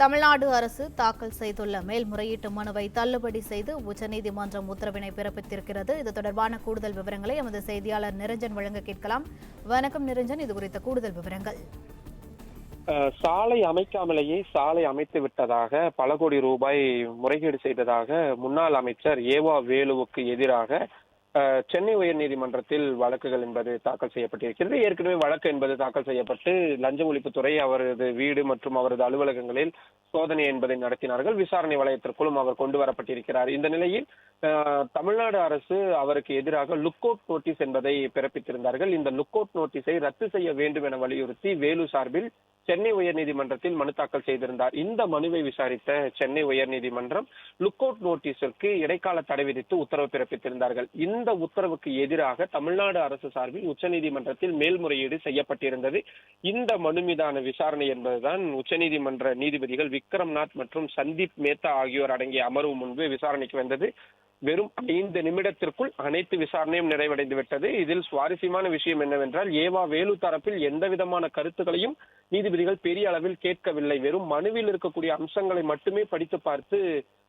தமிழ்நாடு அரசு தாக்கல் செய்துள்ள மேல்முறையீட்டு மனுவை தள்ளுபடி செய்து உச்சநீதிமன்றம் உத்தரவினை பிறப்பித்திருக்கிறது. இது தொடர்பான கூடுதல் விவரங்களை எமது செய்தியாளர் நிரஞ்சன் வழங்க கேட்கலாம். வணக்கம் நிரஞ்சன், இது குறித்த கூடுதல் விவரங்கள். சாலை அமைக்காமலேயே சாலை அமைத்து விட்டதாக பல கோடி ரூபாய் முறைகேடு செய்ததாக முன்னாள் அமைச்சர் ஏவா வேலுவுக்கு எதிராக சென்னை உயர்நீதிமன்றத்தில் வழக்குகள் என்பது தாக்கல் செய்யப்பட்டிருக்கிறது. ஏற்கனவே வழக்கு என்பது தாக்கல் செய்யப்பட்டு லஞ்ச ஒழிப்புத்துறை அவரது வீடு மற்றும் அவரது அலுவலகங்களில் சோதனை என்பதை நடத்தினார்கள். விசாரணை வளையத்திற்குள்ளும் அவர் கொண்டு வரப்பட்டிருக்கிறார். இந்த நிலையில் தமிழ்நாடு அரசு அவருக்கு எதிராக லுக் அவுட் நோட்டீஸ் என்பதை பிறப்பித்திருந்தார்கள். இந்த லுக் அவுட் நோட்டீஸை ரத்து செய்ய வேண்டும் என வலியுறுத்தி வேலு சார்பில் சென்னை உயர்நீதிமன்றத்தில் மனு தாக்கல் செய்திருந்தார். இந்த மனுவை விசாரித்த சென்னை உயர்நீதிமன்றம் லுக் அவுட் நோட்டீஸிற்கு இடைக்கால தடை விதித்து உத்தரவு பிறப்பித்திருந்தார்கள். இந்த உத்தரவுக்கு எதிராக தமிழ்நாடு அரசு சார்பில் உச்சநீதிமன்றத்தில் மேல்முறையீடு செய்யப்பட்டிருந்தது. இந்த மனு மீதான விசாரணை என்பதுதான் உச்சநீதிமன்ற நீதிபதிகள் விக்ரம்நாத் மற்றும் சந்தீப் மேத்தா ஆகியோர் அடங்கிய அமர்வு முன்பு விசாரணைக்கு வந்தது. வெறும் 5 நிமிடத்திற்குள் அனைத்து விசாரணையும் நிறைவடைந்து விட்டது. இதில் சுவாரஸ்யமான விஷயம் என்னவென்றால், ஏவா வேலு தரப்பில் எந்த விதமான கருத்துக்களையும் நீதிபதிகள் பெரிய அளவில் கேட்கவில்லை. வெறும் மனுவில் இருக்கக்கூடிய அம்சங்களை மட்டுமே படித்து பார்த்து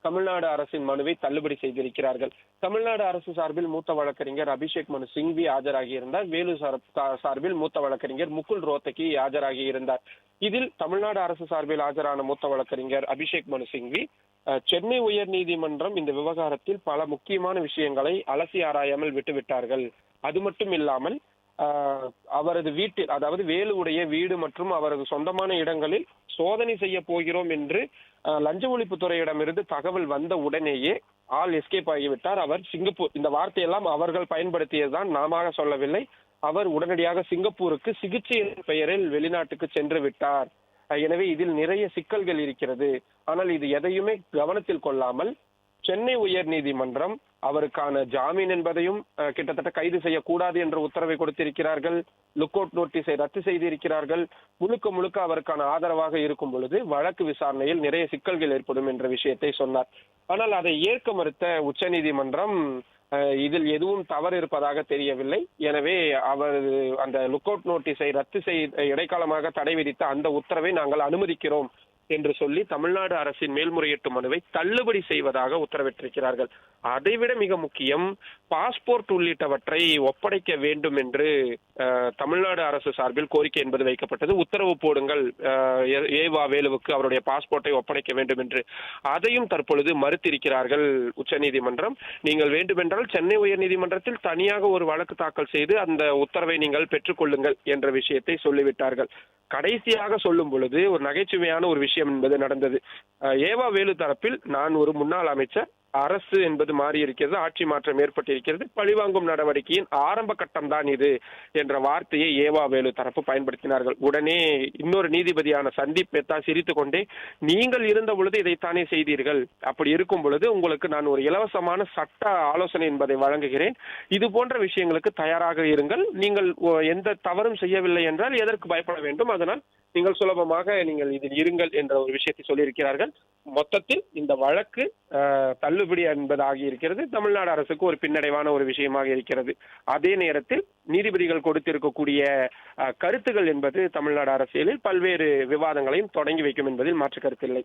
தமிழ்நாடு அரசின் மனுவை தள்ளுபடி செய்திருக்கிறார்கள். தமிழ்நாடு அரசு சார்பில் மூத்த வழக்கறிஞர் அபிஷேக் மனு சிங்வி ஆஜராகியிருந்தார். வேலு சார்பில் மூத்த வழக்கறிஞர் முகுல் ரோத்தகி ஆஜராகியிருந்தார். இதில் தமிழ்நாடு அரசு சார்பில் ஆஜரான மூத்த வழக்கறிஞர் அபிஷேக் மனு சிங்வி சென்னை உயர்நீதிமன்றம் இந்த விவகாரத்தில் பல முக்கியமான விஷயங்களை அலசி ஆராயாமல் விட்டுவிட்டார்கள். அது மட்டும் இல்லாமல் அவரது வீட்டில், அதாவது வேலுவுடைய வீடு மற்றும் அவரது சொந்தமான இடங்களில் சோதனை செய்ய போகிறோம் என்று லஞ்ச ஒழிப்புத்துறையிடமிருந்து தகவல் வந்த உடனேயே ஆள் எஸ்கேப் ஆகிவிட்டார். அவர் சிங்கப்பூர், இந்த வார்த்தையெல்லாம் அவர்கள் பயன்படுத்தியதுதான், நாம சொல்லவில்லை. அவர் உடனடியாக சிங்கப்பூருக்கு சிகிச்சை பெயரில் வெளிநாட்டுக்கு சென்று விட்டார். எனவே இதில் நிறைய சிக்கல்கள் இருக்கிறது. ஆனால் இது எதையுமே கவனத்தில் கொள்ளாமல் சென்னை உயர்நீதிமன்றம் அவருக்கான ஜாமீன் என்பதையும் கிட்டத்தட்ட கைது செய்யக்கூடாது என்ற உத்தரவை கொடுத்திருக்கிறார்கள். லுக் அவுட் நோட்டீஸை ரத்து செய்திருக்கிறார்கள். முழுக்க முழுக்க அவருக்கான ஆதரவாக இருக்கும் பொழுது வழக்கு விசாரணையில் நிறைய சிக்கல்கள் ஏற்படும் என்ற விஷயத்தை சொன்னார். ஆனால் அதை ஏற்க மறுத்த உச்சநீதிமன்றம் இதில் எதுவும் தவறு இருப்பதாக தெரியவில்லை. எனவே அவர் அந்த லுக் அவுட் நோட்டீஸை ரத்து செய்ய இடைக்காலமாக தடை விதித்த அந்த உத்தரவை நாங்கள் அனுமதிக்கிறோம் என்று சொல்லி தமிழ்நாடு அரசின் மேல்முறையீட்டு மனுவை தள்ளுபடி செய்வதாக உத்தரவிட்டிருக்கிறார்கள். அதைவிட மிக முக்கியம், பாஸ்போர்ட் உள்ளிட்டவற்றை ஒப்படைக்க வேண்டும் என்று தமிழ்நாடு அரசு சார்பில் கோரிக்கை என்பது வைக்கப்பட்டது. உத்தரவு போடுங்கள், ஏவா வேலுவுக்கு அவருடைய பாஸ்போர்ட்டை ஒப்படைக்க வேண்டும் என்று. அதையும் தற்பொழுது மறுத்திருக்கிறார்கள் உச்சநீதிமன்றம். நீங்கள் வேண்டுமென்றால் சென்னை உயர்நீதிமன்றத்தில் தனியாக ஒரு வழக்கு தாக்கல் செய்து அந்த உத்தரவை நீங்கள் பெற்றுக்கொள்ளுங்கள் என்ற விஷயத்தை சொல்லிவிட்டார்கள். கடைசியாக சொல்லும் பொழுது ஒரு நகைச்சுவையான ஒரு விஷயம் என்பது நடந்தது. ஏவா வேலு தரப்பில், நான் ஒரு முன்னாள் அமைச்சர், அரசு என்பது மாறி இருக்கிறது, ஆட்சி மாற்றம் ஏற்பட்டிருக்கிறது, பழிவாங்கும் நடவடிக்கையின் ஆரம்ப கட்டம் தான் இது என்ற வார்த்தையை ஏவா வேலு தரப்பு பயன்படுத்தினார்கள். உடனே இன்னொரு நீதிபதியான சந்தீப் மேத்தா சிரித்து கொண்டே, நீங்கள் இருந்த பொழுது இதைத்தானே செய்தீர்கள், அப்படி இருக்கும் பொழுது உங்களுக்கு நான் ஒரு இலவசமான சட்ட ஆலோசனை என்பதை வழங்குகிறேன், இது போன்ற விஷயங்களுக்கு தயாராக இருங்கள், நீங்கள் எந்த தவறும் செய்யவில்லை என்றால் எதற்கு பயப்பட வேண்டும், அதனால் நீங்கள் சுலபமாக நீங்கள் இதில் இருங்கள் என்ற ஒரு விஷயத்தை சொல்லியிருக்கிறார்கள். மொத்தத்தில் இந்த வழக்கு தள்ளுபடி என்பது ஆகியிருக்கிறது. தமிழ்நாடு அரசுக்கு ஒரு பின்னடைவான ஒரு விஷயமாக இருக்கிறது. அதே நேரத்தில் நீதிபதிகள் கொடுத்திருக்கக்கூடிய கருத்துகள் என்பது தமிழ்நாடு அரசியலில் பல்வேறு விவாதங்களையும் தொடங்கி வைக்கும் என்பதில் மாற்று கருத்தில்லை.